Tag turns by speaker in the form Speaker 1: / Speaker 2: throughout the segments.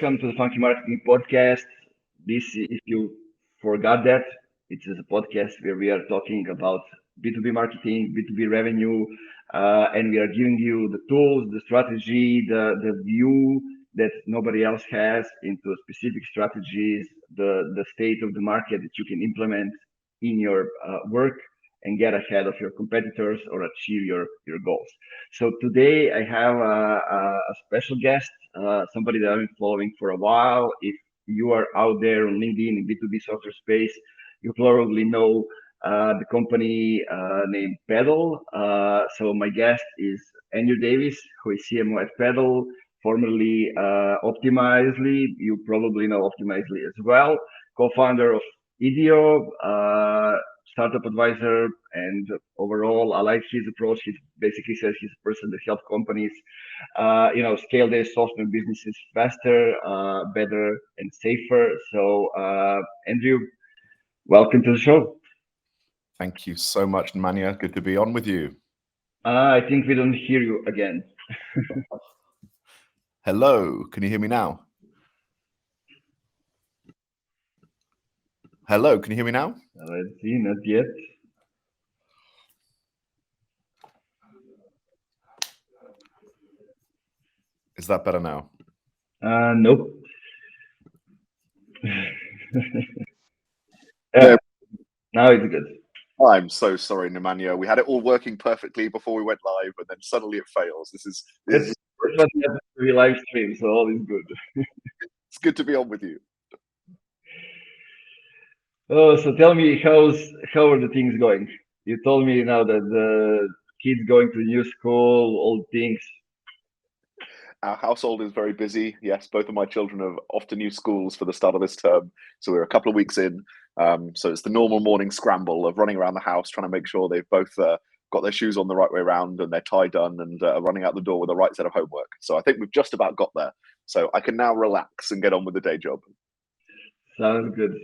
Speaker 1: welcome to the Funky Marketing Podcast. This, if you forgot that, it is a podcast where we are talking about B2B marketing, B2B revenue, and we are giving you the tools, the strategy, the view that nobody else has into specific strategies, the state of the market that you can implement in your work and get ahead of your competitors or achieve your goals. So today I have a special guest, somebody that I've been following for a while. If you are out there on LinkedIn in B2B software space, you probably know the company named Paddle. So my guest is Andrew Davies, who is CMO at Paddle, formerly Optimizely. You probably know Optimizely as well, co-founder of Idio, startup advisor, and overall, I like his approach. He basically says he's a person that helps companies, scale their software businesses faster, better, and safer. So, Andrew, welcome to the show.
Speaker 2: Thank you so much, Nemanja. Good to be on with you.
Speaker 1: I think we don't hear you again.
Speaker 2: Hello, can you hear me now? Hello, can you hear me now?
Speaker 1: Let's see, not yet.
Speaker 2: Is that better now?
Speaker 1: Nope. Now it's good.
Speaker 2: I'm so sorry, Nemanja. We had it all working perfectly before we went live, and then suddenly it fails. This is
Speaker 1: what happens to be live stream, so all is good.
Speaker 2: It's good to be on with you.
Speaker 1: Oh, so tell me, how are the things going? You told me now that the kids going to new school, all things.
Speaker 2: Our household is very busy. Yes, both of my children are off to new schools for the start of this term. So we're a couple of weeks in. So it's the normal morning scramble of running around the house, trying to make sure they've both got their shoes on the right way around and their tie done and running out the door with the right set of homework. So I think we've just about got there. So I can now relax and get on with the day job.
Speaker 1: Sounds good.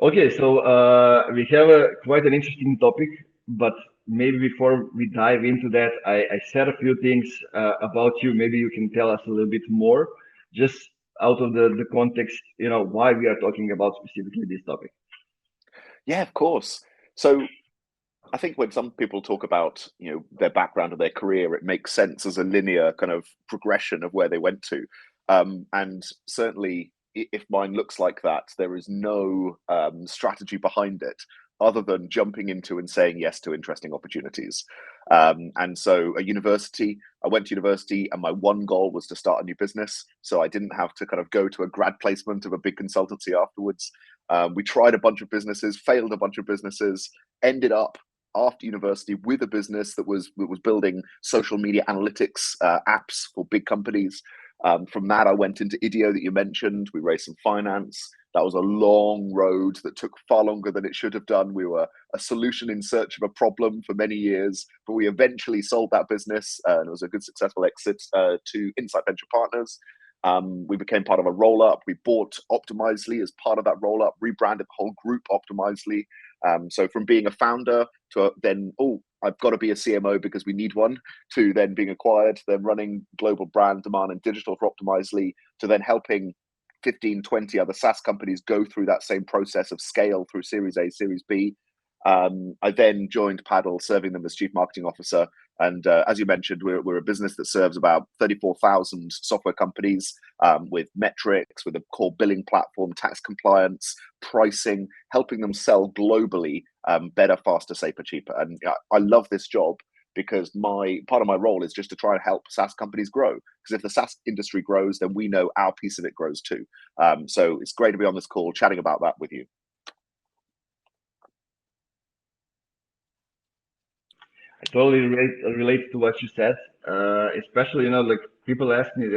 Speaker 1: Okay, so we have quite an interesting topic, but maybe before we dive into that, I said a few things about you. Maybe you can tell us a little bit more, just out of the context, why we are talking about specifically this topic.
Speaker 2: Yeah, of course. So I think when some people talk about, their background or their career, it makes sense as a linear kind of progression of where they went to. And certainly, if mine looks like that, there is no strategy behind it other than jumping into and saying yes to interesting opportunities. And so I went to university and my one goal was to start a new business. So I didn't have to kind of go to a grad placement of a big consultancy afterwards. We tried a bunch of businesses, failed a bunch of businesses, ended up after university with a business that was building social media analytics apps for big companies. From that, I went into Idio that you mentioned. We raised some finance. That was a long road that took far longer than it should have done. We were a solution in search of a problem for many years, but we eventually sold that business, and it was a good, successful exit to Insight Venture Partners. We became part of a roll-up. We bought Optimizely as part of that roll-up, rebranded the whole group Optimizely. So from being a founder to then, I've got to be a CMO because we need one, to then being acquired, then running global brand demand and digital for Optimizely, to then helping 15, 20 other SaaS companies go through that same process of scale through Series A, Series B. I then joined Paddle, serving them as Chief Marketing Officer. And as you mentioned, we're a business that serves about 34,000 software companies with metrics, with a core billing platform, tax compliance, pricing, helping them sell globally better, faster, safer, cheaper. And I love this job because part of my role is just to try and help SaaS companies grow. Because if the SaaS industry grows, then we know our piece of it grows too. So it's great to be on this call chatting about that with you.
Speaker 1: I totally relate to what you said, especially, like people ask me,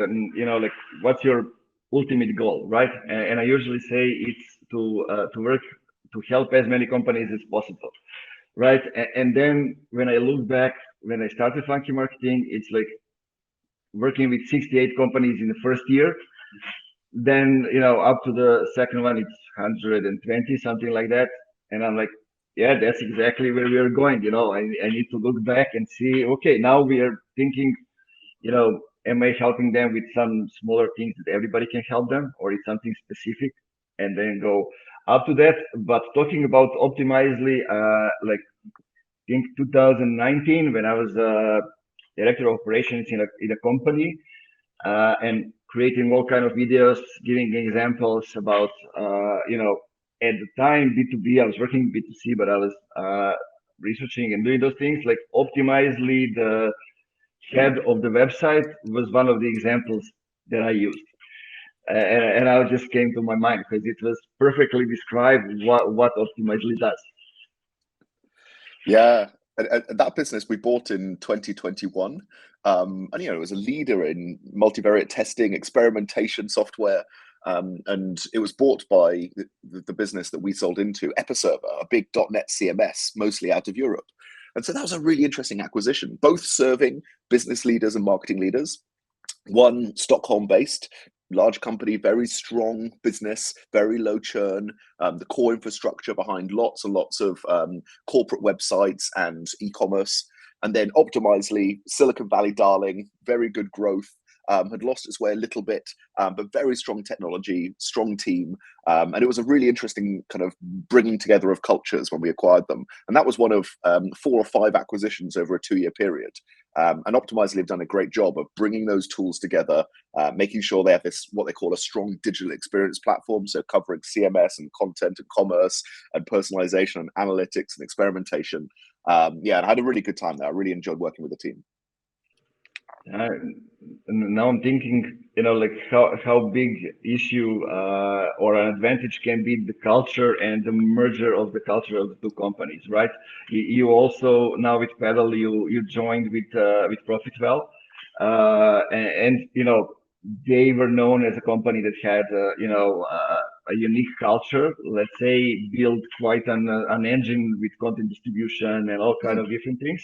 Speaker 1: what's your ultimate goal, right? And I usually say it's to work to help as many companies as possible, right? And then when I look back, when I started Funky Marketing, it's like working with 68 companies in the first year. Then, up to the second one, it's 120, something like that. And I'm like, yeah, that's exactly where we are going. I need to look back and see, okay, now we are thinking, am I helping them with some smaller things that everybody can help them, or it's something specific, and then go up to that. But talking about Optimizely, like I think 2019 when I was director of operations in a company, and creating all kind of videos, giving examples about, at the time B2B, I was working B2C, but I was researching and doing those things. Like Optimizely, the head of the website was one of the examples that I used. And I just came to my mind because it was perfectly described what Optimizely does.
Speaker 2: Yeah, and that business we bought in 2021, and it was a leader in multivariate testing, experimentation software, and it was bought by the business that we sold into, Episerver, a big .NET CMS, mostly out of Europe. And so that was a really interesting acquisition, both serving business leaders and marketing leaders. One Stockholm-based, large company, very strong business, very low churn, the core infrastructure behind lots and lots of corporate websites and e-commerce. And then Optimizely, Silicon Valley darling, very good growth, had lost its way a little bit, but very strong technology, strong team. And it was a really interesting kind of bringing together of cultures when we acquired them. And that was one of 4 or 5 acquisitions over a 2-year period. And Optimizely have done a great job of bringing those tools together, making sure they have this, what they call a strong digital experience platform. So covering CMS and content and commerce and personalization and analytics and experimentation. And I had a really good time there. I really enjoyed working with the team.
Speaker 1: And now I'm thinking, like how big issue or an advantage can be the culture and the merger of the culture of the two companies, right? You also now with Paddle, you joined with Profitwell, and they were known as a company that had a unique culture. Let's say built quite an engine with content distribution and all kind of different things.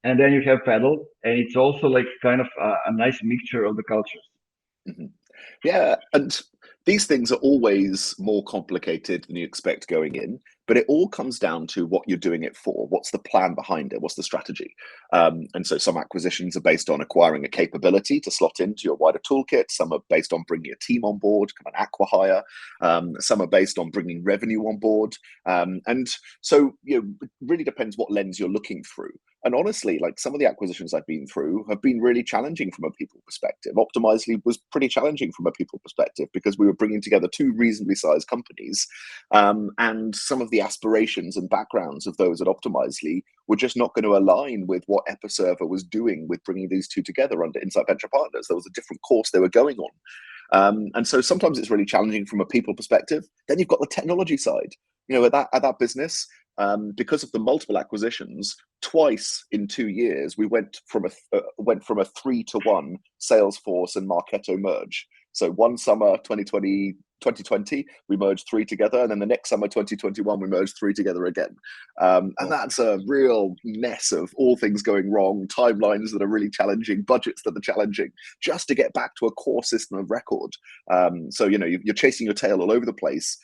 Speaker 1: And then you have Paddle, and it's also like kind of a nice mixture of the cultures.
Speaker 2: Mm-hmm. Yeah, and these things are always more complicated than you expect going in, but it all comes down to what you're doing it for. What's the plan behind it? What's the strategy? And so some acquisitions are based on acquiring a capability to slot into your wider toolkit. Some are based on bringing a team on board, kind of an acqui-hire. Some are based on bringing revenue on board. And so, it really depends what lens you're looking through. And honestly, like some of the acquisitions I've been through have been really challenging from a people perspective. Optimizely was pretty challenging from a people perspective because we were bringing together 2 reasonably sized companies, and some of the aspirations and backgrounds of those at Optimizely were just not going to align with what Episerver was doing with bringing these 2 together under Insight Venture Partners. There was a different course they were going on. And so sometimes it's really challenging from a people perspective. Then you've got the technology side. At that business, because of the multiple acquisitions, twice in 2 years, we went from a 3-to-1 Salesforce and Marketo merge. So one summer 2020, we merged 3 together, and then the next summer 2021, we merged 3 together again. And that's a real mess of all things going wrong, timelines that are really challenging, budgets that are challenging, just to get back to a core system of record. So you're chasing your tail all over the place,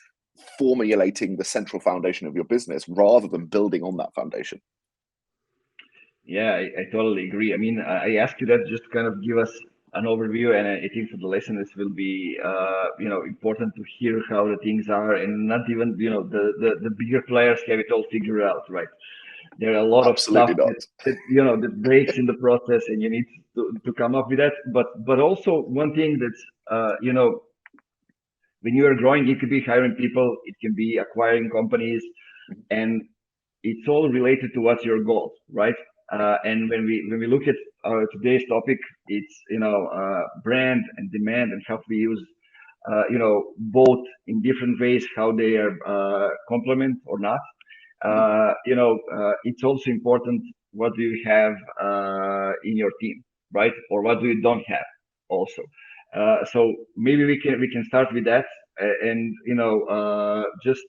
Speaker 2: formulating the central foundation of your business rather than building on that foundation.
Speaker 1: Yeah, I totally agree. I mean, I asked you that just to kind of give us an overview, and I think for the listeners will be, important to hear how the things are, and not even, the bigger players have it all figured out, right? There are a lot of stuff that breaks in the process, and you need to come up with that. But also one thing that's, when you are growing, it could be hiring people, it can be acquiring companies, and it's all related to what's your goal, right? And when we look at today's topic, it's brand and demand and how we use both in different ways, how they are complement or not. It's also important what do you have in your team, right? Or what do you don't have also. So maybe we can start with that, and just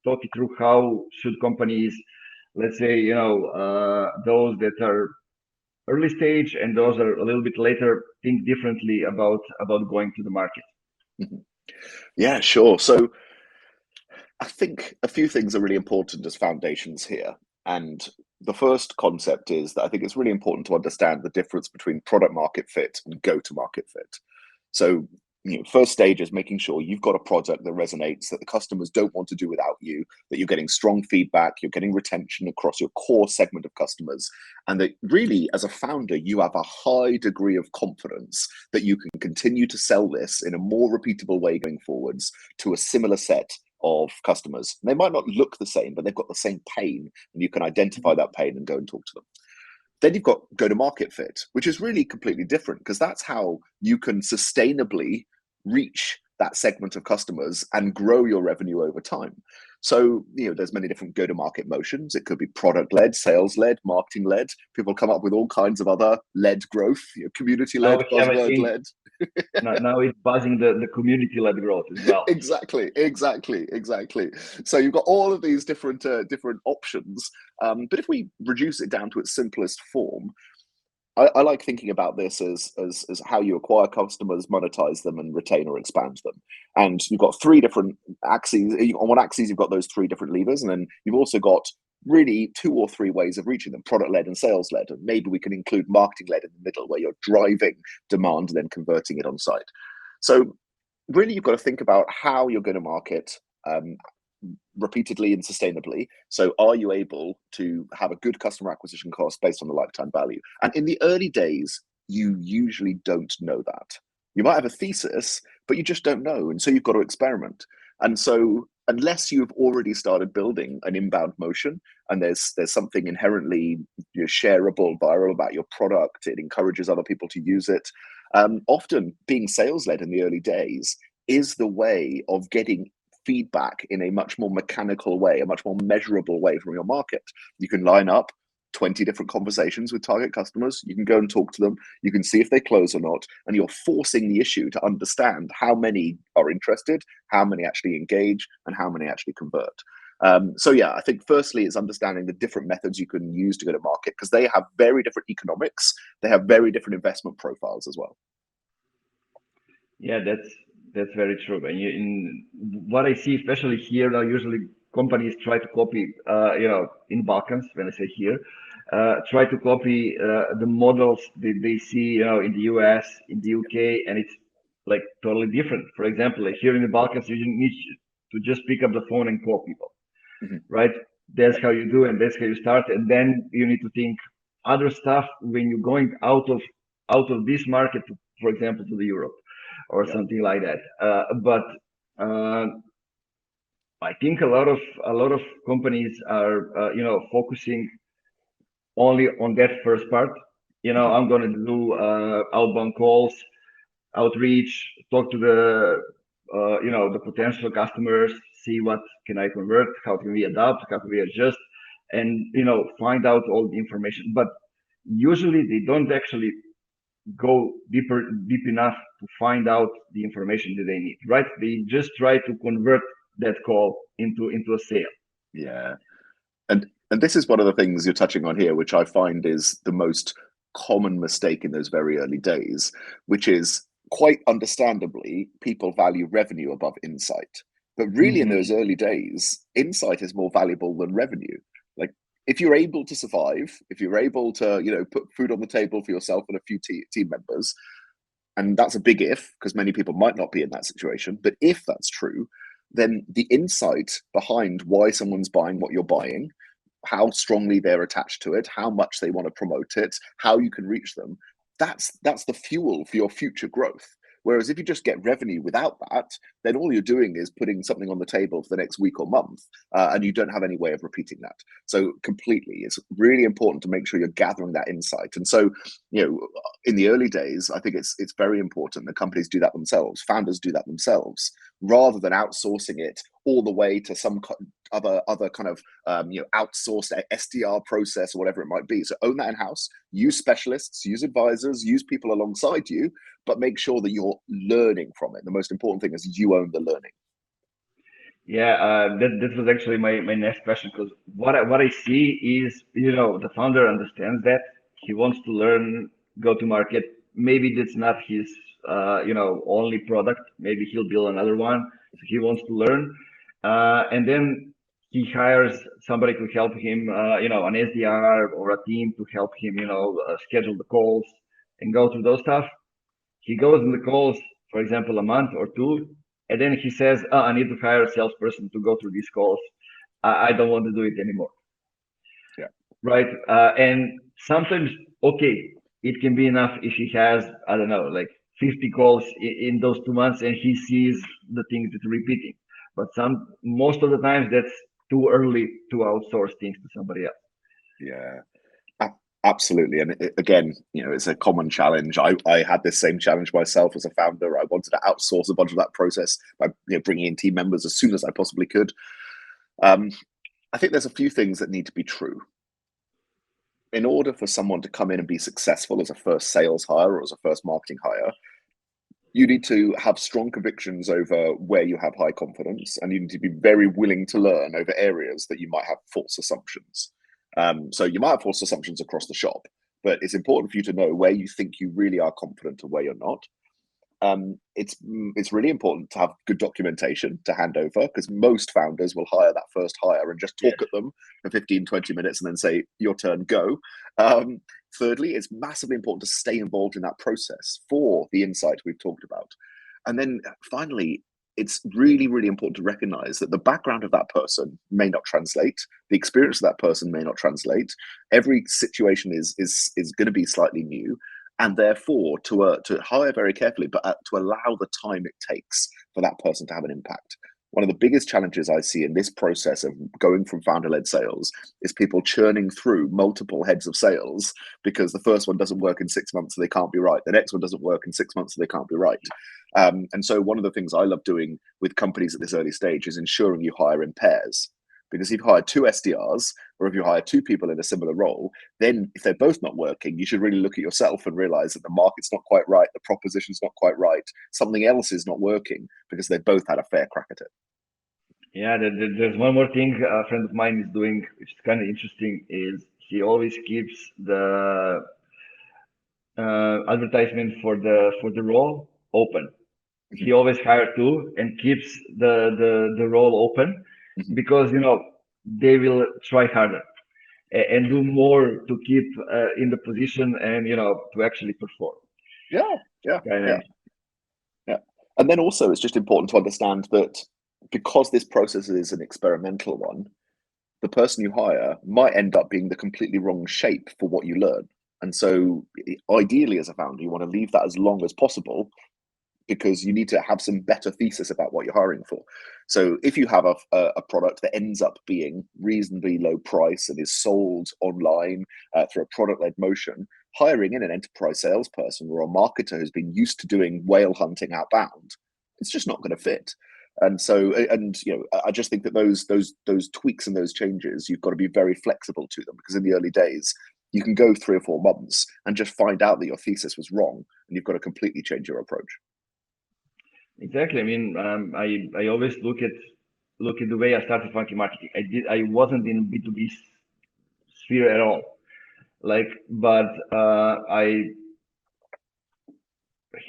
Speaker 1: talk you through how should companies, let's say, those that are early stage and those are a little bit later, think differently about going to the market.
Speaker 2: Mm-hmm. Yeah, sure. So I think a few things are really important as foundations here. And the first concept is that I think it's really important to understand the difference between product market fit and go to market fit. So, first stage is making sure you've got a product that resonates, that the customers don't want to do without you, that you're getting strong feedback, you're getting retention across your core segment of customers, and that really, as a founder, you have a high degree of confidence that you can continue to sell this in a more repeatable way going forwards to a similar set of customers. And they might not look the same, but they've got the same pain, and you can identify that pain and go and talk to them. Then you've got go to market fit, which is really completely different, because that's how you can sustainably reach that segment of customers and grow your revenue over time. So, there's many different go to market motions. It could be product led, sales led, marketing led. People come up with all kinds of other led growth, community led, buzzword led.
Speaker 1: now it's buzzing the community led growth as well.
Speaker 2: Exactly. So you've got all of these different options. But if we reduce it down to its simplest form, I like thinking about this as how you acquire customers, monetize them, and retain or expand them. And you've got three different axes. On one axis, you've got those three different levers, and then you've also got really 2 or 3 ways of reaching them: product-led and sales-led. And maybe we can include marketing-led in the middle, where you're driving demand and then converting it on site. So really, you've got to think about how you're going to market repeatedly and sustainably. So are you able to have a good customer acquisition cost based on the lifetime value? And in the early days, you usually don't know that. You might have a thesis, but you just don't know. And so you've got to experiment. And so unless you've already started building an inbound motion, and there's something inherently shareable, viral about your product, it encourages other people to use it. Often being sales-led in the early days is the way of getting feedback in a much more mechanical way, a much more measurable way from your market. You can line up 20 different conversations with target customers. You can go and talk to them. You can see if they close or not. And you're forcing the issue to understand how many are interested, how many actually engage, and how many actually convert. So yeah, I think firstly it's understanding the different methods you can use to go to market, because they have very different economics. They have very different investment profiles as well.
Speaker 1: Yeah, that's very true. And in what I see, especially here now, usually companies try to copy, in Balkans, when I say here, try to copy the models that they see, in the US, in the UK, and it's like totally different. For example, like here in the Balkans, you need to just pick up the phone and call people, right? That's how you do, and that's how you start. And then you need to think other stuff when you're going out of this market, for example, to the Europe or something like that. But I think a lot of companies are focusing only on that first part. I'm going to do outbound calls, outreach, talk to the potential customers, see what can I convert, how can we adapt, how can we adjust, and find out all the information. But usually they don't actually go deep enough to find out the information that they need, right? They just try to convert that call into a sale.
Speaker 2: Yeah. And this is one of the things you're touching on here, which I find is the most common mistake in those very early days, which is, quite understandably, people value revenue above insight. But really, in those early days, insight is more valuable than revenue. Like, if you're able to survive, if you're able to, put food on the table for yourself and a few team members, and that's a big if, because many people might not be in that situation, but if that's true, then the insight behind why someone's buying what you're buying, how strongly they're attached to it, how much they want to promote it, how you can reach them, that's the fuel for your future growth. Whereas if you just get revenue without that, then all you're doing is putting something on the table for the next week or month, and you don't have any way of repeating that. So completely, it's really important to make sure you're gathering that insight. And so, in the early days, I think it's very important that companies do that themselves, founders do that themselves, rather than outsourcing it all the way to some other kind of outsourced SDR process or whatever it might be. So own that in-house, use specialists, use advisors, use people alongside you, but make sure that you're learning from it. The most important thing is you own the learning.
Speaker 1: Yeah, that was actually my next question, because what I see is, the founder understands that he wants to learn go to market. Maybe that's not his only product. Maybe he'll build another one. So he wants to learn, and then he hires somebody to help him, an SDR or a team to help him, schedule the calls and go through those stuff. He goes in the calls, for example, a month or two, and then he says, I need to hire a salesperson to go through these calls. I don't want to do it anymore.
Speaker 2: Yeah.
Speaker 1: Right. And sometimes, okay, it can be enough if he has, I don't know, like 50 calls in those 2 months and he sees the things that are repeating. But most of the times that's too early to outsource things to somebody else.
Speaker 2: Yeah. Absolutely. And again, it's a common challenge. I had this same challenge myself as a founder. I wanted to outsource a bunch of that process by bringing in team members as soon as I possibly could. I think there's a few things that need to be true. In order for someone to come in and be successful as a first sales hire or as a first marketing hire, you need to have strong convictions over where you have high confidence, and you need to be very willing to learn over areas that you might have false assumptions. So you might have false assumptions across the shop, but it's important for you to know where you think you really are confident and where you're not. It's really important to have good documentation to hand over, because most founders will hire that first hire and just talk at them for 15-20 minutes and then say, your turn, go. Thirdly, it's massively important to stay involved in that process for the insight we've talked about. And then finally, it's really, really important to recognize that the background of that person may not translate. The experience of that person may not translate. Every situation is going to be slightly new. And therefore, to hire very carefully, but to allow the time it takes for that person to have an impact. One of the biggest challenges I see in this process of going from founder-led sales is people churning through multiple heads of sales because the first one doesn't work in 6 months, so they can't be right. The next one doesn't work in 6 months, so they can't be right. And so one of the things I love doing with companies at this early stage is ensuring you hire in pairs. Because if you hire 2 SDRs, or if you hire 2 people in a similar role, then if they're both not working, you should really look at yourself and realize that the market's not quite right, the proposition's not quite right, something else is not working, because they both had a fair crack at it.
Speaker 1: Yeah, there's one more thing a friend of mine is doing, which is kind of interesting, is he always keeps the advertisement for the role open. He always hires 2 and keeps the role open, because they will try harder and do more to keep in the position and to actually perform.
Speaker 2: Yeah. And then also it's just important to understand that because this process is an experimental one, the person you hire might end up being the completely wrong shape for what you learn. And so ideally as a founder, you want to leave that as long as possible, because you need to have some better thesis about what you're hiring for. So if you have a product that ends up being reasonably low price and is sold online through a product-led motion, hiring in an enterprise salesperson or a marketer who's been used to doing whale hunting outbound, it's just not going to fit. And so, I just think that those tweaks and those changes, you've got to be very flexible to them, because in the early days, you can go 3 or 4 months and just find out that your thesis was wrong, and you've got to completely change your approach.
Speaker 1: Exactly. I mean, I always look at the way I started Funky Marketing. I wasn't in B2B sphere at all. But I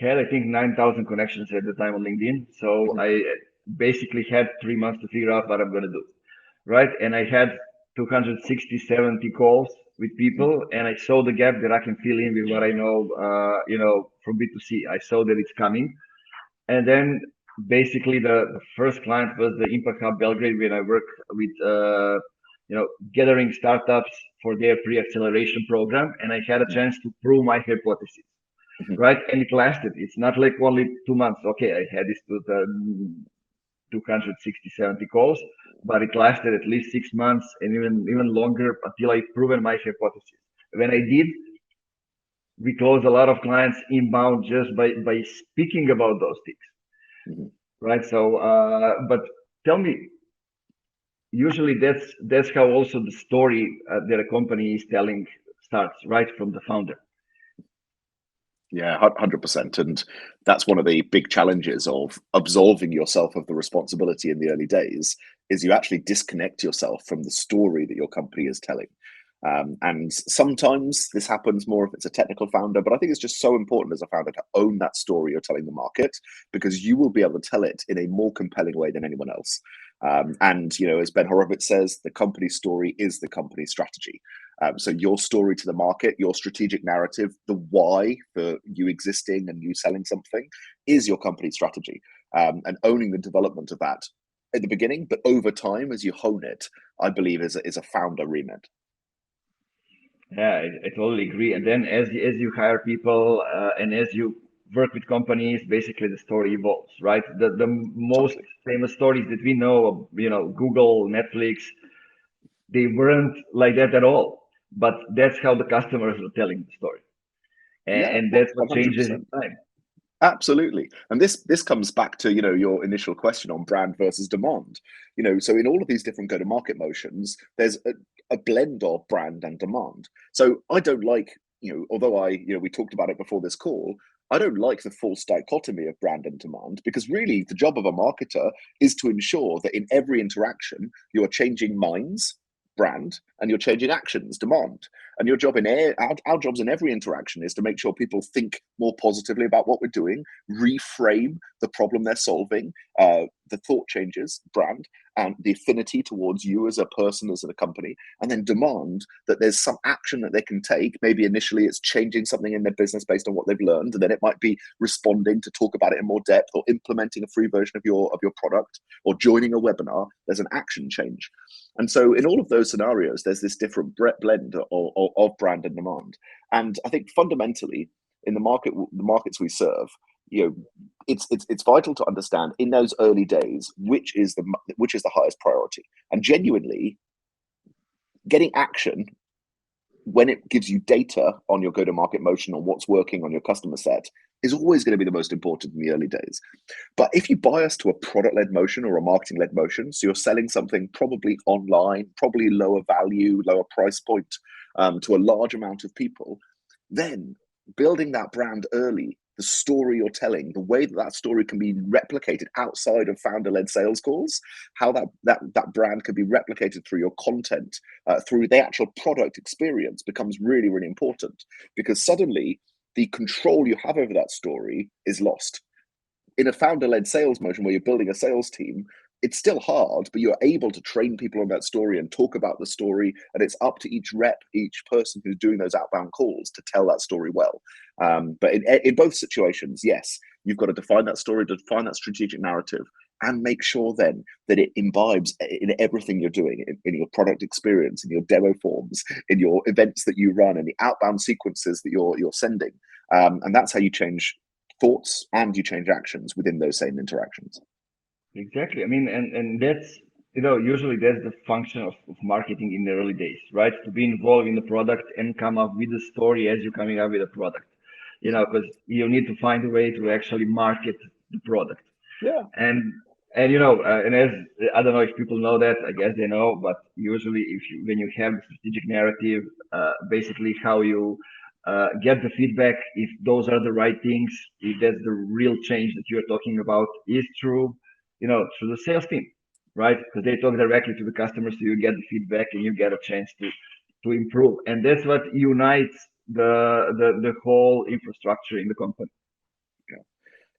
Speaker 1: had, I think, 9,000 connections at the time on LinkedIn. So I basically had 3 months to figure out what I'm going to do. Right. And I had 260, 70 calls with people, and I saw the gap that I can fill in with what I know, from B2C. I saw that it's coming. And then basically the first client was the Impact Hub Belgrade, when I worked with, gathering startups for their pre-acceleration program. And I had a chance to prove my hypothesis, right? And it lasted. It's not like only 2 months. Okay, I had this 260, 70 calls, but it lasted at least 6 months and even longer until I proven my hypothesis. When I did, we closed a lot of clients inbound just by speaking about those things, right? So, but tell me, usually that's how also the story that a company is telling starts, right from the founder.
Speaker 2: Yeah, 100%. And that's one of the big challenges of absolving yourself of the responsibility in the early days, is you actually disconnect yourself from the story that your company is telling. And sometimes this happens more if it's a technical founder, but I think it's just so important as a founder to own that story you're telling the market, because you will be able to tell it in a more compelling way than anyone else. And, you know, as Ben Horowitz says, the company story is the company strategy. So your story to the market, your strategic narrative, the why for you existing and you selling something is your company strategy. And owning the development of that at the beginning, but over time, as you hone it, I believe is a founder remit.
Speaker 1: Yeah, I totally agree. And then as you hire people and as you work with companies, basically the story evolves, right? The most
Speaker 2: Totally.
Speaker 1: famous stories that we know, you know, Google, Netflix, they weren't like that at all. But that's how the customers are telling the story,
Speaker 2: Yeah,
Speaker 1: and that's what changes
Speaker 2: 100%.
Speaker 1: in time.
Speaker 2: Absolutely. And this comes back to, you know, your initial question on brand versus demand. You know, so in all of these different go-to-market motions, there's a blend of brand and demand. So I don't like, you know, although we talked about it before this call, I don't like the false dichotomy of brand and demand, because really the job of a marketer is to ensure that in every interaction you are changing minds, brand, and you're changing actions, demand. And your job our jobs in every interaction is to make sure people think more positively about what we're doing, reframe the problem they're solving, the thought changes, brand, and the affinity towards you as a person, as a company, and then demand that there's some action that they can take. Maybe initially it's changing something in their business based on what they've learned, and then it might be responding to talk about it in more depth, or implementing a free version of your product, or joining a webinar. There's an action change. And so in all of those scenarios, there's this different blend of brand and demand. And I think fundamentally in the markets we serve, you know, it's vital to understand in those early days which is the highest priority. And genuinely getting action when it gives you data on your go-to-market motion, on what's working on your customer set, is always going to be the most important in the early days. But if you bias to a product-led motion or a marketing-led motion, so you're selling something probably online, probably lower value, lower price point, to a large amount of people, then building that brand early, the story you're telling, the way that story can be replicated outside of founder-led sales calls, how that brand can be replicated through your content, through the actual product experience, becomes really, really important, because suddenly the control you have over that story is lost. In a founder-led sales motion where you're building a sales team, it's still hard, but you're able to train people on that story and talk about the story. And it's up to each rep, each person who's doing those outbound calls, to tell that story well. But in both situations, yes, you've got to define that story, define that strategic narrative, and make sure then that it imbibes in everything you're doing, in your product experience, in your demo forms, in your events that you run, and the outbound sequences that you're sending. And that's how you change thoughts and you change actions within those same interactions.
Speaker 1: Exactly. I mean, and that's, you know, usually that's the function of marketing in the early days, right? To be involved in the product and come up with a story as you're coming up with a product, you know, because you need to find a way to actually market the product.
Speaker 2: Yeah.
Speaker 1: And you know, and as I don't know if people know that, I guess they know, but usually when you have the strategic narrative, basically how you get the feedback, if those are the right things, if that's the real change that you're talking about, is through, you know, through the sales team, right? Because they talk directly to the customers, so you get the feedback and you get a chance to improve, and that's what unites the whole infrastructure in the company.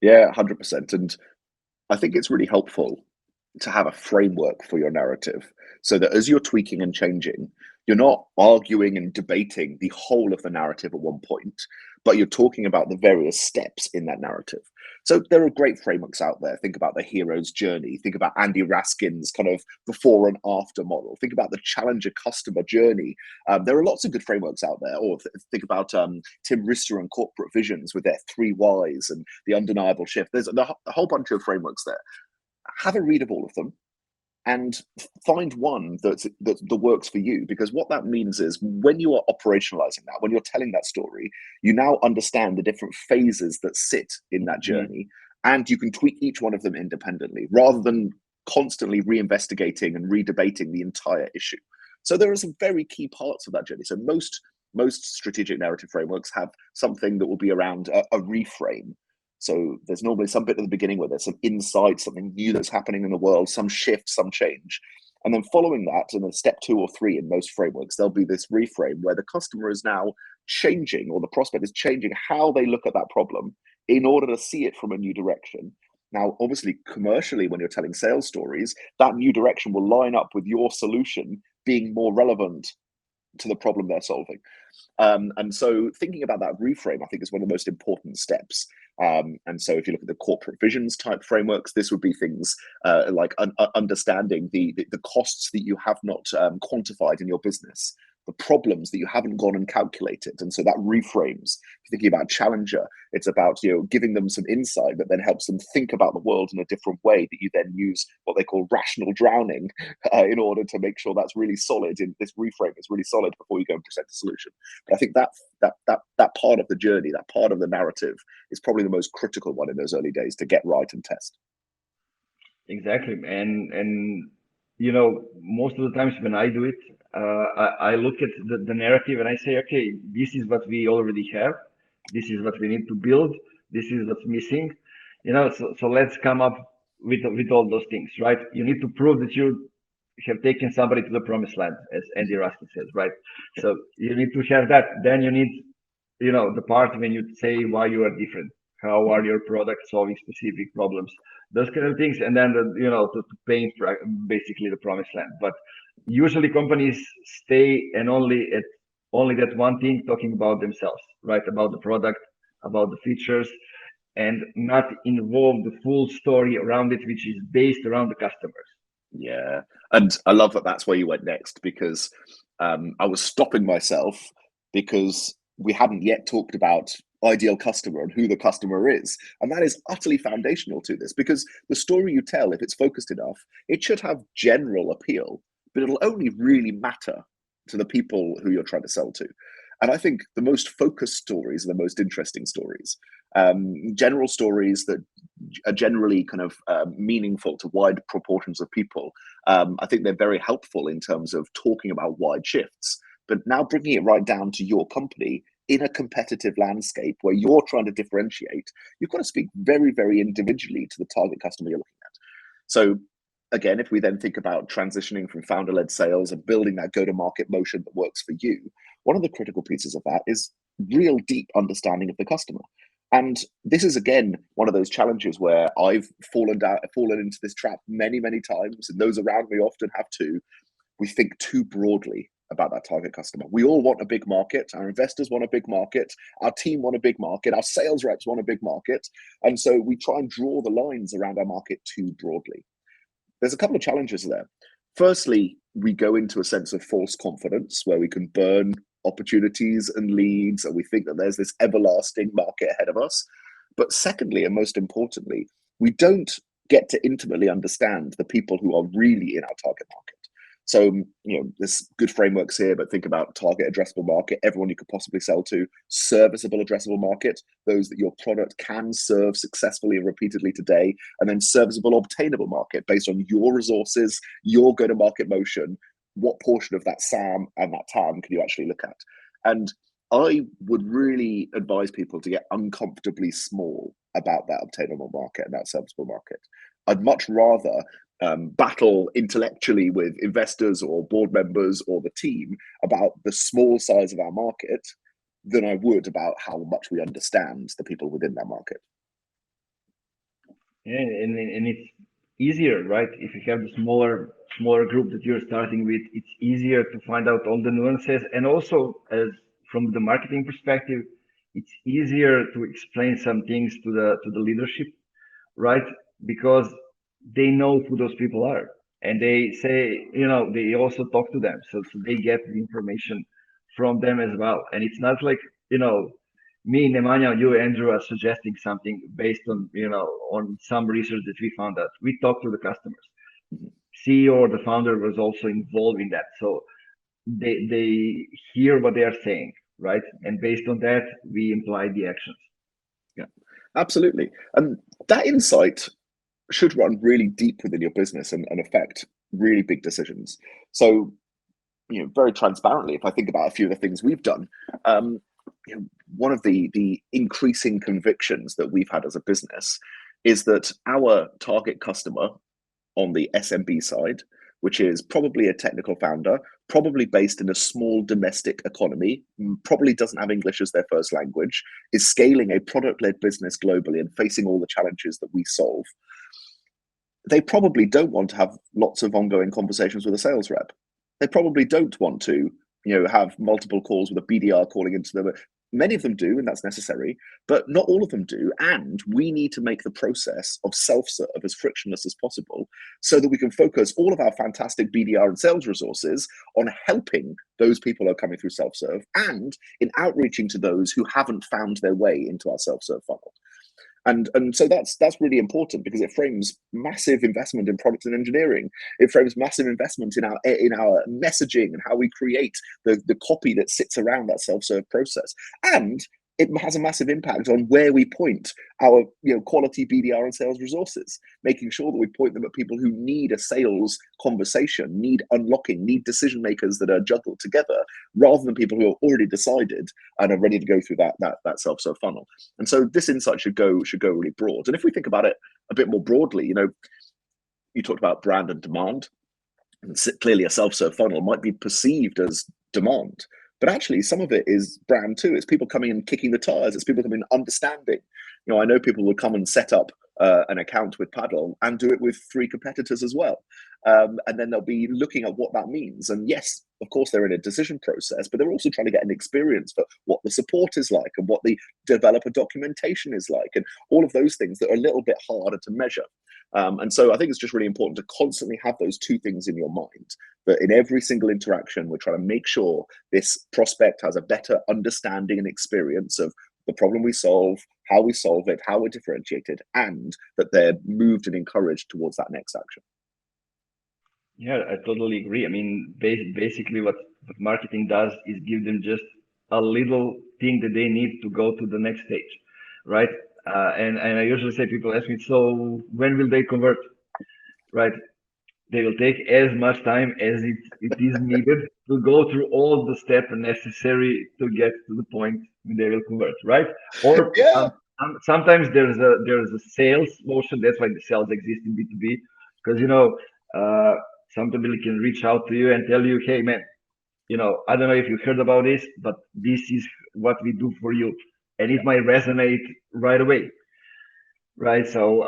Speaker 2: Yeah, 100%. And I think it's really helpful to have a framework for your narrative, so that as you're tweaking and changing, you're not arguing and debating the whole of the narrative at one point, but you're talking about the various steps in that narrative. So there are great frameworks out there. Think about the hero's journey. Think about Andy Raskin's kind of before and after model. Think about the challenger customer journey. There are lots of good frameworks out there. Or think about Tim Rister and Corporate Visions with their 3 whys and the undeniable shift. There's a whole bunch of frameworks there. Have a read of all of them and find one that works for you, because what that means is when you are operationalizing that, when you're telling that story, you now understand the different phases that sit in that journey, and you can tweak each one of them independently rather than constantly reinvestigating and redebating the entire issue. So there are some very key parts of that journey. So most strategic narrative frameworks have something that will be around a reframe. So there's normally some bit at the beginning where there's some insight, something new that's happening in the world, some shift, some change. And then following that, and then step 2 or 3 in most frameworks, there'll be this reframe where the customer is now changing, or the prospect is changing how they look at that problem in order to see it from a new direction. Now, obviously, commercially, when you're telling sales stories, that new direction will line up with your solution being more relevant to the problem they're solving. And so thinking about that reframe, I think, is one of the most important steps. And so if you look at the corporate visions type frameworks, this would be things like understanding the costs that you have not quantified in your business, the problems that you haven't gone and calculated. And so that reframes. Thinking about Challenger, it's about giving them some insight that then helps them think about the world in a different way, that you then use what they call rational drowning in order to make sure that's really solid. In this reframe is really solid before you go and present a solution. But I think that part of the journey, that part of the narrative, is probably the most critical one in those early days to get right and test.
Speaker 1: Exactly, and most of the times when I do it, I look at the narrative and I say, okay, this is what we already have, this is what we need to build, this is what's missing, so let's come up with all those things, right? You need to prove that you have taken somebody to the promised land, as Andy Ruskin says, right? So you need to have that. Then you need, the part when you say why you are different, how are your products solving specific problems, those kind of things, and then to paint basically the promised land. But usually companies stay and only that one thing, talking about themselves, right? About the product, about the features, and not involve the full story around it, which is based around the customers.
Speaker 2: Yeah, and I love that that's where you went next, because I was stopping myself because we hadn't yet talked about ideal customer and who the customer is. And that is utterly foundational to this, because the story you tell, if it's focused enough, it should have general appeal, but it'll only really matter to the people who you're trying to sell to. And I think the most focused stories are the most interesting stories. General stories that are generally kind of meaningful to wide proportions of people. I think they're very helpful in terms of talking about wide shifts, but now bringing it right down to your company in a competitive landscape where you're trying to differentiate, you've got to speak very, very individually to the target customer you're looking at. So again, if we then think about transitioning from founder-led sales and building that go-to-market motion that works for you, one of the critical pieces of that is real deep understanding of the customer. And this is, again, one of those challenges where I've fallen into this trap many, many times, and those around me often have too. We think too broadly about that target customer. We all want a big market. Our investors want a big market. Our team want a big market. Our sales reps want a big market. And so we try and draw the lines around our market too broadly. There's a couple of challenges there. Firstly, we go into a sense of false confidence where we can burn opportunities and leads, and we think that there's this everlasting market ahead of us. But secondly, and most importantly, we don't get to intimately understand the people who are really in our target market. So, there's good frameworks here, but think about target addressable market, everyone you could possibly sell to, serviceable addressable market, those that your product can serve successfully and repeatedly today, and then serviceable obtainable market based on your resources, your go-to-market motion, what portion of that SAM and that TAM can you actually look at? And I would really advise people to get uncomfortably small about that obtainable market and that serviceable market. I'd much rather battle intellectually with investors or board members or the team about the small size of our market than I would about how much we understand the people within that market.
Speaker 1: Yeah, and it's easier, right? If you have the smaller group that you're starting with, it's easier to find out all the nuances, and also, as from the marketing perspective, it's easier to explain some things to the leadership, right? Because they know who those people are, and they say, they also talk to them, so they get the information from them as well. And it's not like, me, Nemanja, you, Andrew, are suggesting something based on, on some research that we found out. We talked to the customers. CEO or the founder was also involved in that, so they hear what they are saying, right? And based on that, we imply the actions.
Speaker 2: Yeah, absolutely. And that insight should run really deep within your business and affect really big decisions. So, very transparently, if I think about a few of the things we've done, one of the increasing convictions that we've had as a business is that our target customer on the SMB side which is probably a technical founder, probably based in a small domestic economy, probably doesn't have English as their first language, is scaling a product-led business globally and facing all the challenges that we solve. They probably don't want to have lots of ongoing conversations with a sales rep. They probably don't want to, have multiple calls with a BDR calling into them. Many of them do, and that's necessary, but not all of them do. And we need to make the process of self-serve as frictionless as possible so that we can focus all of our fantastic BDR and sales resources on helping those people who are coming through self-serve and in outreaching to those who haven't found their way into our self-serve funnel. And so that's really important because it frames massive investment in product and engineering. It frames massive investment in our messaging and how we create the copy that sits around that self-serve process. And it has a massive impact on where we point our quality BDR and sales resources, making sure that we point them at people who need a sales conversation, need unlocking, need decision makers that are juggled together, rather than people who are already decided and are ready to go through that self-serve funnel. And so this insight should go really broad. And if we think about it a bit more broadly, you talked about brand and demand. And clearly a self-serve funnel might be perceived as demand, but actually some of it is brand too. It's people coming and kicking the tires. It's people coming and understanding. I know people will come and set up an account with Paddle and do it with 3 competitors as well. And then they'll be looking at what that means. And yes, of course, they're in a decision process, but they're also trying to get an experience for what the support is like and what the developer documentation is like, and all of those things that are a little bit harder to measure. And so I think it's just really important to constantly have those 2 things in your mind, that in every single interaction, we're trying to make sure this prospect has a better understanding and experience of the problem we solve, how we solve it, how we're differentiated, and that they're moved and encouraged towards that next action.
Speaker 1: Yeah, I totally agree. I mean, basically what marketing does is give them just a little thing that they need to go to the next stage, right? And I usually say, people ask me, so when will they convert, right? They will take as much time as it is needed to go through all the steps necessary to get to the point they will convert, right? Or
Speaker 2: Yeah.
Speaker 1: sometimes there's a sales motion. That's why the sales exist in B2B, because sometimes they can reach out to you and tell you, hey man, I don't know if you heard about this, but this is what we do for you, and it might resonate right away, right? So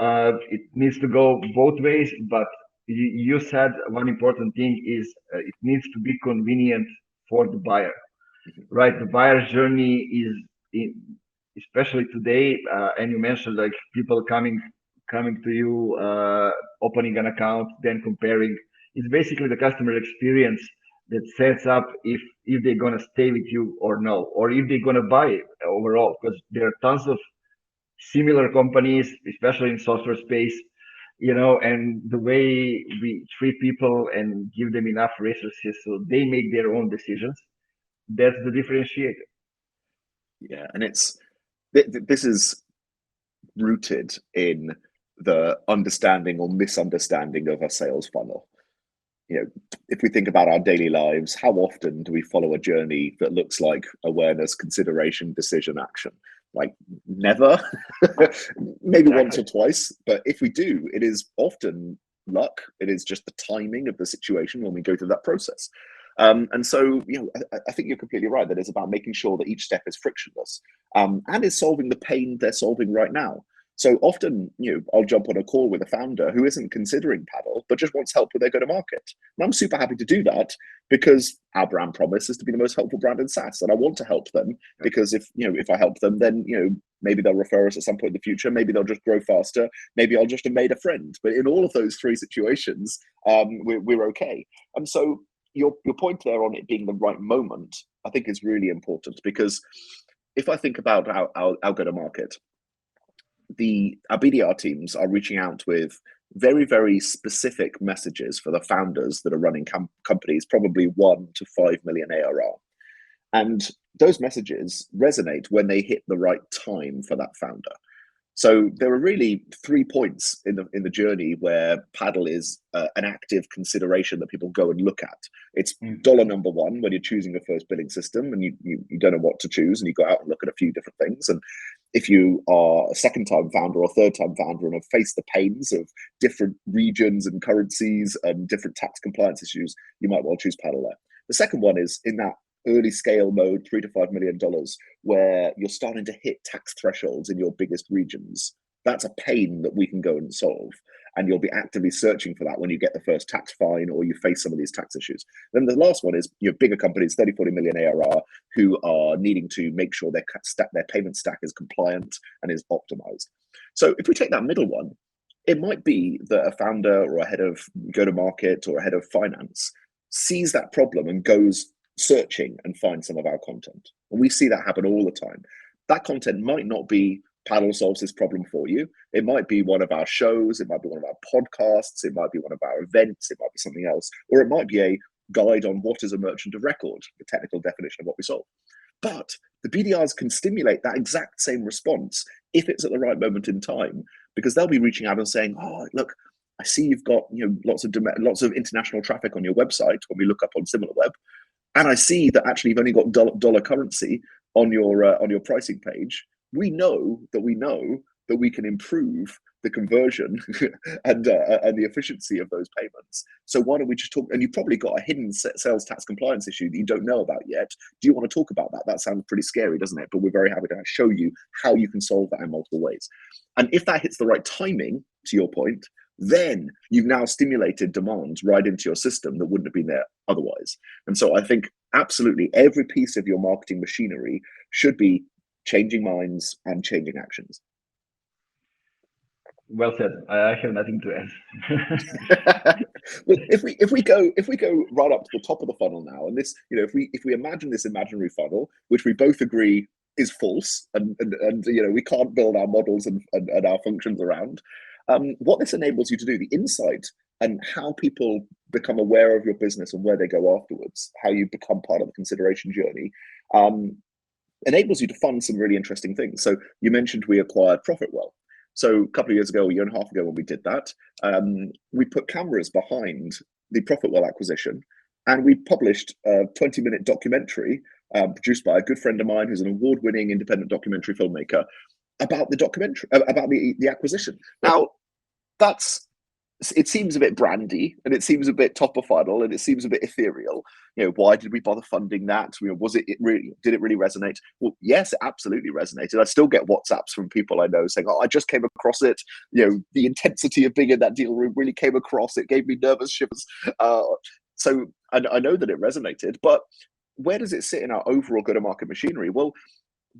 Speaker 1: it needs to go both ways, but you said one important thing is it needs to be convenient for the buyer, right? The buyer's journey is, especially today, and you mentioned like people coming to you, opening an account, then comparing. It's basically the customer experience that sets up if they're gonna stay with you or no, or if they're gonna buy it overall, because there are tons of similar companies, especially in software space, and the way we treat people and give them enough resources so they make their own decisions, that's the differentiator.
Speaker 2: Yeah, and this is rooted in the understanding or misunderstanding of a sales funnel. If we think about our daily lives, how often do we follow a journey that looks like awareness, consideration, decision, action? Like never, maybe once or twice, but if we do, it is often luck. It is just the timing of the situation when we go through that process. And so, I think you're completely right that it's about making sure that each step is frictionless and is solving the pain they're solving right now. So often, I'll jump on a call with a founder who isn't considering Paddle, but just wants help with their go-to-market. And I'm super happy to do that because our brand promise is to be the most helpful brand in SaaS. And I want to help them because if I help them, then, maybe they'll refer us at some point in the future. Maybe they'll just grow faster. Maybe I'll just have made a friend. But in all of those 3 situations, we're okay. And so your point there on it being the right moment, I think is really important, because if I think about our go-to-market, our BDR teams are reaching out with very, very specific messages for the founders that are running companies, probably 1 to 5 million ARR. And those messages resonate when they hit the right time for that founder. So there are really 3 points in the journey where Paddle is an active consideration that people go and look at. It's dollar number 1 when you're choosing a first billing system and you don't know what to choose, and you go out and look at a few different things. And If you are a second-time founder or third-time founder and have faced the pains of different regions and currencies and different tax compliance issues, you might well choose Paddle there. The second one is in that early scale mode, $3 to $5 million, where you're starting to hit tax thresholds in your biggest regions. That's a pain that we can go and solve. And you'll be actively searching for that when you get the first tax fine or you face some of these tax issues. Then the last one is your bigger companies, 30, 40 million ARR, who are needing to make sure their payment stack is compliant and is optimized. So if we take that middle one, it might be that a founder or a head of go-to-market or a head of finance sees that problem and goes searching and finds some of our content. And we see that happen all the time. That content might not be Paddle solves this problem for you. It might be one of our shows, it might be one of our podcasts, it might be one of our events, it might be something else, or it might be a guide on what is a merchant of record, the technical definition of what we solve. But the BDRs can stimulate that exact same response if it's at the right moment in time, because they'll be reaching out and saying, oh, look, I see you've got lots of international traffic on your website when we look up on SimilarWeb, and I see that actually you've only got dollar currency on your pricing page. We know that we can improve the conversion and the efficiency of those payments. So why don't we just talk? And you've probably got a hidden sales tax compliance issue that you don't know about yet. Do you want to talk about that? That sounds pretty scary, doesn't it? But we're very happy to show you how you can solve that in multiple ways. And if that hits the right timing, to your point, then you've now stimulated demands right into your system that wouldn't have been there otherwise. And so I think absolutely every piece of your marketing machinery should be changing minds and changing actions.
Speaker 1: Well said. I have nothing to add.
Speaker 2: Well, if we go right up to the top of the funnel now, and this, if we imagine this imaginary funnel, which we both agree is false, and we can't build our models and our functions around, what this enables you to do, the insight and how people become aware of your business and where they go afterwards, how you become part of the consideration journey, enables you to fund some really interesting things. So you mentioned we acquired Profitwell. So a couple of years ago, a year and a half ago when we did that, we put cameras behind the Profitwell acquisition, and we published a 20-minute documentary produced by a good friend of mine who's an award-winning independent documentary filmmaker about the acquisition. Now, it seems a bit brandy, and it seems a bit top of funnel, and it seems a bit ethereal. Why did we bother funding that? Did it really resonate? Well, yes, it absolutely resonated. I still get WhatsApps from people I know saying, "Oh, I just came across it. The intensity of being in that deal room really came across. It gave me nervous shivers." So I know that it resonated, but where does it sit in our overall go-to-market machinery? Well,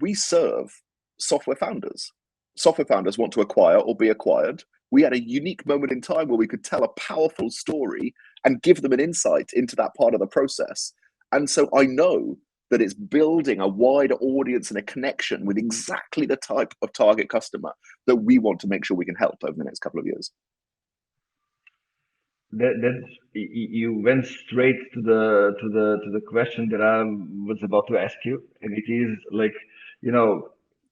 Speaker 2: we serve software founders. Software founders want to acquire or be acquired. We had a unique moment in time where we could tell a powerful story and give them an insight into that part of the process. And so I know that it's building a wider audience and a connection with exactly the type of target customer that we want to make sure we can help over the next couple of years.
Speaker 1: You went straight to the question that I was about to ask you, and it is like,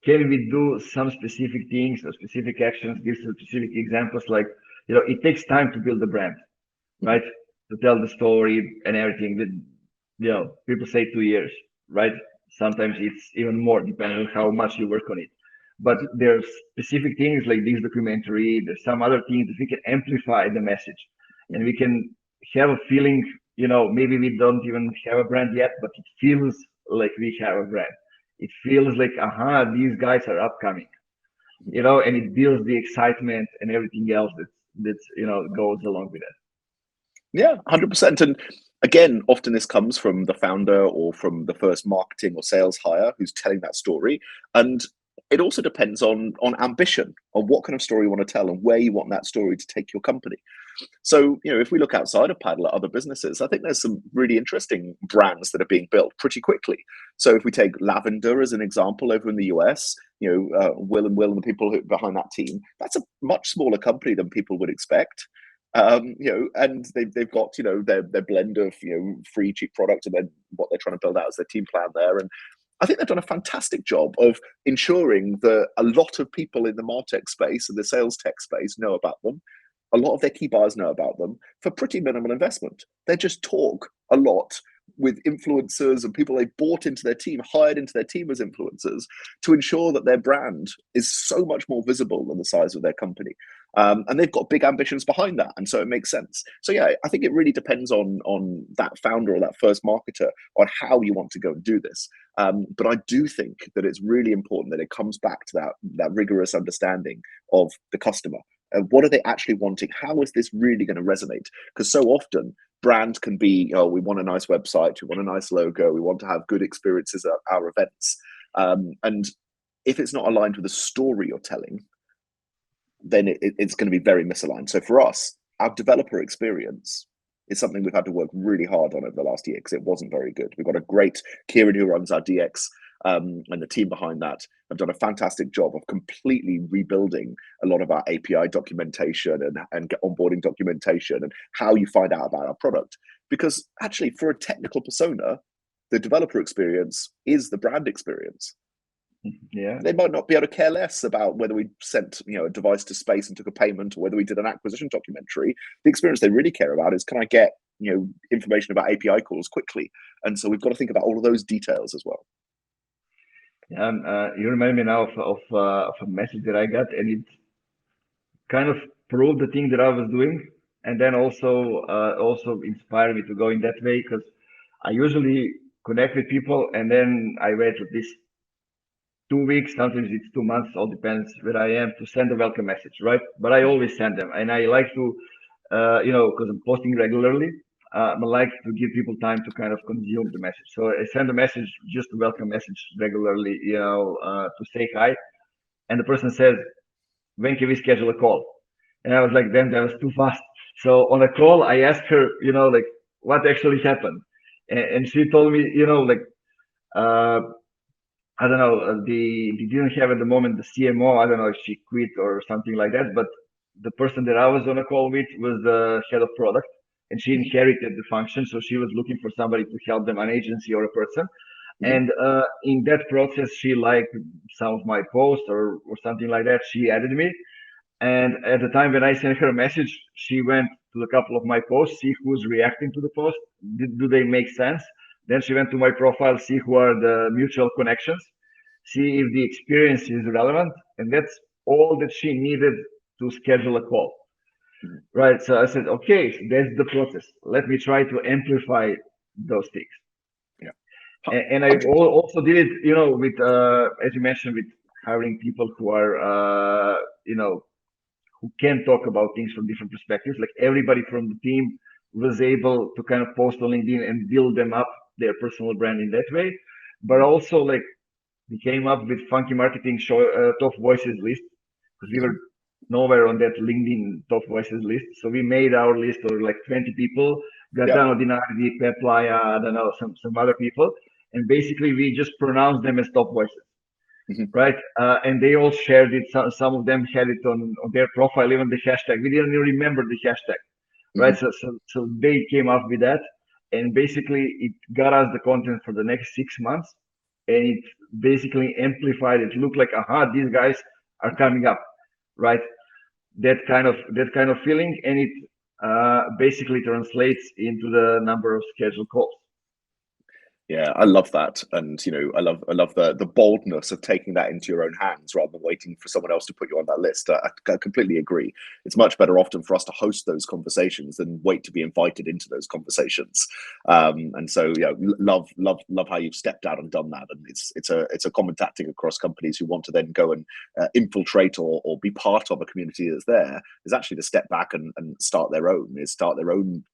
Speaker 1: can we do some specific things or specific actions, give some specific examples? Like, it takes time to build a brand, right? To tell the story and everything. People say 2 years, right? Sometimes it's even more, depending on how much you work on it. But there's specific things like this documentary. There's some other things that we can amplify the message, and we can have a feeling. Maybe we don't even have a brand yet, but it feels like we have a brand. It feels like, these guys are upcoming, and it builds the excitement and everything else that's goes along with it.
Speaker 2: Yeah, 100%. And again, often this comes from the founder or from the first marketing or sales hire who's telling that story. And it also depends on ambition, on what kind of story you want to tell and where you want that story to take your company. So, if we look outside of Paddle at other businesses, I think there's some really interesting brands that are being built pretty quickly. So if we take Lavender as an example over in the US, Will and the people behind that team, that's a much smaller company than people would expect. And they've got, their blend of, free, cheap product, and then what they're trying to build out as their team plan there. And I think they've done a fantastic job of ensuring that a lot of people in the MarTech space and the sales tech space know about them. A lot of their key buyers know about them for pretty minimal investment. They just talk a lot with influencers and people they bought into their team, hired into their team as influencers to ensure that their brand is so much more visible than the size of their company. And they've got big ambitions behind that. And so it makes sense. So yeah, I think it really depends on that founder or that first marketer on how you want to go and do this. But I do think that it's really important that it comes back to that rigorous understanding of the customer. What are they actually wanting? How is this really going to resonate? Because so often brand can be, oh, we want a nice website, we want a nice logo, we want to have good experiences at our events. And if it's not aligned with the story you're telling, then it's going to be very misaligned. So for us, our developer experience is something we've had to work really hard on over the last year because it wasn't very good. We've got a great Kieran who runs our DX, and the team behind that have done a fantastic job of completely rebuilding a lot of our API documentation and onboarding documentation and how you find out about our product. Because actually, for a technical persona, the developer experience is the brand experience.
Speaker 1: Yeah,
Speaker 2: they might not be able to care less about whether we sent a device to space and took a payment or whether we did an acquisition documentary. The experience they really care about is, can I get information about API calls quickly? And so we've got to think about all of those details as well.
Speaker 1: You remind me now of a message that I got, and it kind of proved the thing that I was doing, and then also inspired me to go in that way, because I usually connect with people and then I wait at least 2 weeks, sometimes it's 2 months, all depends where I am, to send a welcome message, right? But I always send them, and I like to, because I'm posting regularly, I like to give people time to kind of consume the message. So I send a message, just a welcome message regularly, to say hi, and the person says, "When can we schedule a call?" And I was like, "Damn, that was too fast." So on a call, I asked her, like, what actually happened, and she told me, uh, I don't know, they didn't have at the moment the CMO. I don't know if she quit or something like that, but the person that I was on a call with was the head of product, and she inherited the function. So she was looking for somebody to help them, an agency or a person. And in that process, she liked some of my posts or something like that. She added me. And at the time when I sent her a message, she went to a couple of my posts, see who's reacting to the post. Do they make sense? Then she went to my profile, see who are the mutual connections, see if the experience is relevant. And that's all that she needed to schedule a call. Right. So I said, okay, so that's the process. Let me try to amplify those things.
Speaker 2: Yeah.
Speaker 1: And I also did it, with, as you mentioned, with hiring people who are, who can talk about things from different perspectives. Like everybody from the team was able to kind of post on LinkedIn and build them up their personal brand in that way. But also, like, we came up with Funky Marketing top voices list, because we were nowhere on that LinkedIn top voices list. So we made our list of like 20 people, Gaetano Dinardi, Pep Laia, I don't know, some other people. And basically we just pronounced them as top voices. Right, and they all shared it. Some of them had it on their profile, even the hashtag. We didn't even remember the hashtag, right? So they came up with that, and basically it got us the content for the next 6 months, and it basically amplified. It looked like, these guys are coming up, right? That kind of feeling, and it basically translates into the number of scheduled calls.
Speaker 2: Yeah, I love that, and I love the boldness of taking that into your own hands rather than waiting for someone else to put you on that list. I completely agree. It's much better often for us to host those conversations than wait to be invited into those conversations. And so, love how you've stepped out and done that. And it's a common tactic across companies who want to then go and infiltrate or be part of a community that's there. Is actually to step back and start their own.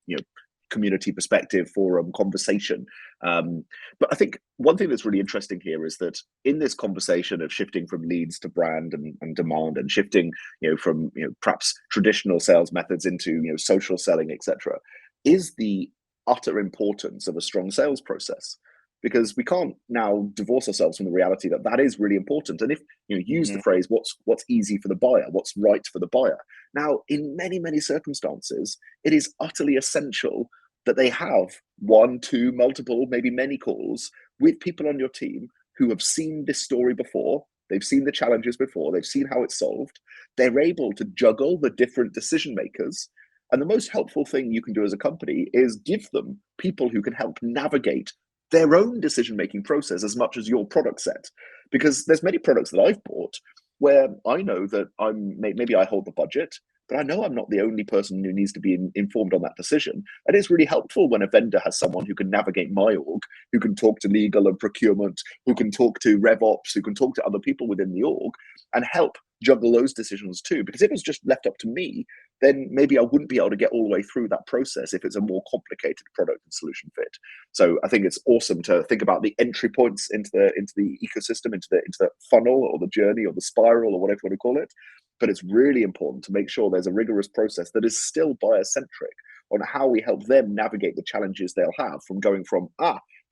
Speaker 2: Community perspective, forum, conversation. But I think one thing that's really interesting here is that in this conversation of shifting from leads to brand and demand, and shifting from perhaps traditional sales methods into social selling, etc., is the utter importance of a strong sales process. Because we can't now divorce ourselves from the reality that is really important. And if use the phrase, what's easy for the buyer, what's right for the buyer. Now, in many circumstances, it is utterly essential that they have one, two, multiple, maybe many calls with people on your team who have seen this story before. They've seen the challenges before. They've seen how it's solved. They're able to juggle the different decision makers And the most helpful thing you can do as a company is give them people who can help navigate their own decision-making process as much as your product set. Because there's many products that I've bought where I know that maybe I hold the budget, but I know I'm not the only person who needs to be informed on that decision. And it's really helpful when a vendor has someone who can navigate my org, who can talk to legal and procurement, who can talk to RevOps, who can talk to other people within the org and help juggle those decisions too. Because if it's just left up to me, then maybe I wouldn't be able to get all the way through that process if it's a more complicated product and solution fit. So I think it's awesome to think about the entry points into the ecosystem, into the funnel or the journey or the spiral or whatever you want to call it. But it's really important to make sure there's a rigorous process that is still buyer-centric on how we help them navigate the challenges they'll have from going from,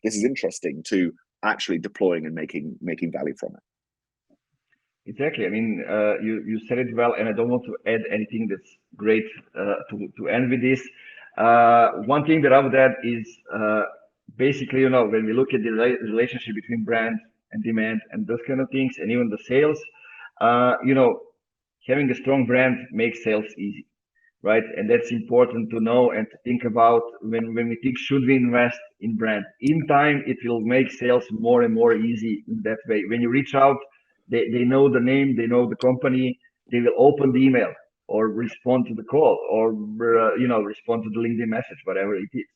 Speaker 2: this is interesting, to actually deploying and making value from it.
Speaker 1: Exactly. I mean, you said it well, and I don't want to add anything that's great to end with this. One thing that I would add is basically, when we look at the relationship between brand and demand and those kind of things, and even the sales, having a strong brand makes sales easy, right? And that's important to know and to think about when we think, should we invest in brand? In time, it will make sales more and more easy in that way. When you reach out, they know the name, they know the company, they will open the email or respond to the call or, respond to the LinkedIn message, whatever it is.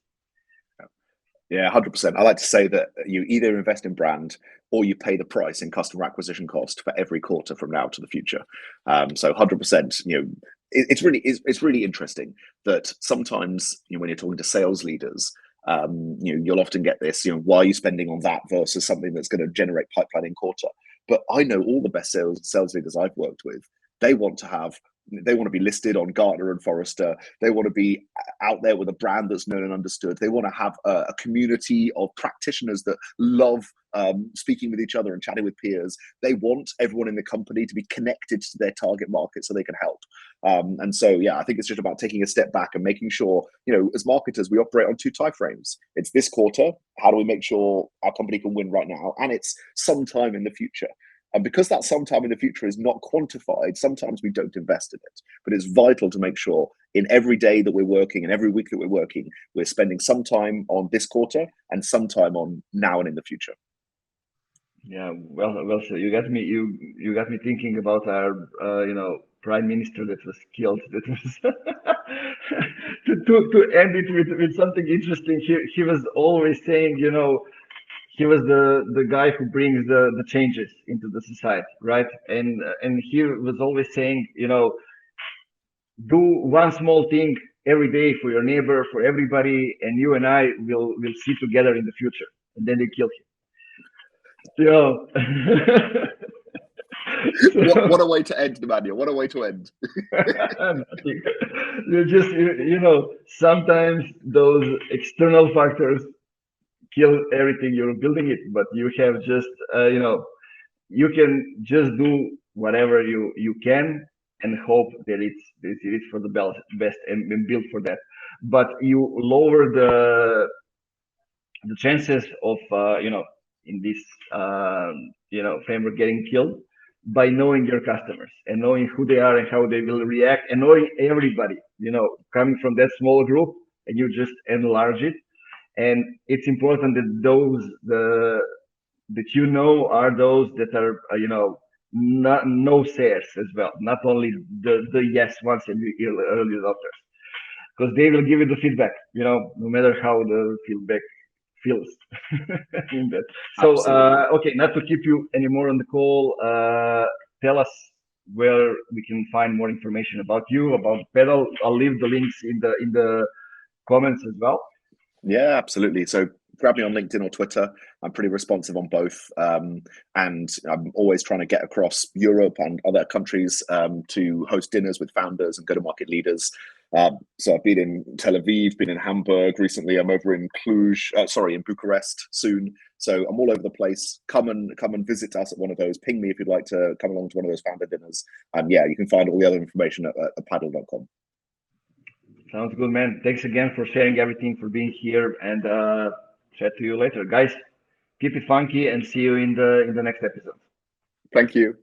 Speaker 2: Yeah, 100%. I like to say that you either invest in brand or you pay the price in customer acquisition cost for every quarter from now to the future. So 100%, it's really interesting that sometimes, when you're talking to sales leaders, you'll often get this, why are you spending on that versus something that's going to generate pipeline in quarter? But I know all the best sales leaders I've worked with, they want to be listed on Gartner and Forrester. They want to be out there with a brand that's known and understood. They want to have a community of practitioners that love speaking with each other and chatting with peers. They want everyone in the company to be connected to their target market so they can help. And so, I think it's just about taking a step back and making sure, as marketers, we operate on two time frames. It's this quarter. How do we make sure our company can win right now? And it's sometime in the future. And because that sometime in the future is not quantified, sometimes we don't invest in it. But it's vital to make sure in every day that we're working and every week that we're working, we're spending some time on this quarter and some time on now and in the future.
Speaker 1: Yeah, well, so you got me thinking about our, prime minister that was killed. That was to end it with something interesting. He was always saying, he was the guy who brings the changes into the society, right? And he was always saying, do one small thing every day for your neighbor, for everybody, and you and I will see together in the future. And then they killed him.
Speaker 2: What a way to end, Emmanuel. What a way to end.
Speaker 1: You just, sometimes those external factors kill everything you're building it, but you have just, you can just do whatever you can and hope that it's for the best and build for that. But you lower the chances of, in this, framework getting killed by knowing your customers and knowing who they are and how they will react and knowing everybody, coming from that small group, and you just enlarge it. And it's important that those are those that are not no sayers as well, not only the yes ones and the early adopters, because they will give you the feedback, no matter how the feedback feels. In that. So okay, not to keep you anymore on the call, tell us where we can find more information about you, about Paddle. I'll leave the links in the comments as well.
Speaker 2: Yeah, absolutely. So grab me on LinkedIn or Twitter. I'm pretty responsive on both. And I'm always trying to get across Europe and other countries to host dinners with founders and go-to-market leaders. So I've been in Tel Aviv, been in Hamburg recently. I'm over in in Bucharest soon. So I'm all over the place. Come and visit us at one of those. Ping me if you'd like to come along to one of those founder dinners. And you can find all the other information at paddle.com.
Speaker 1: Sounds good, man. Thanks again for sharing everything, for being here, and chat to you later. Guys, keep it funky and see you in the next episode.
Speaker 2: Thank you.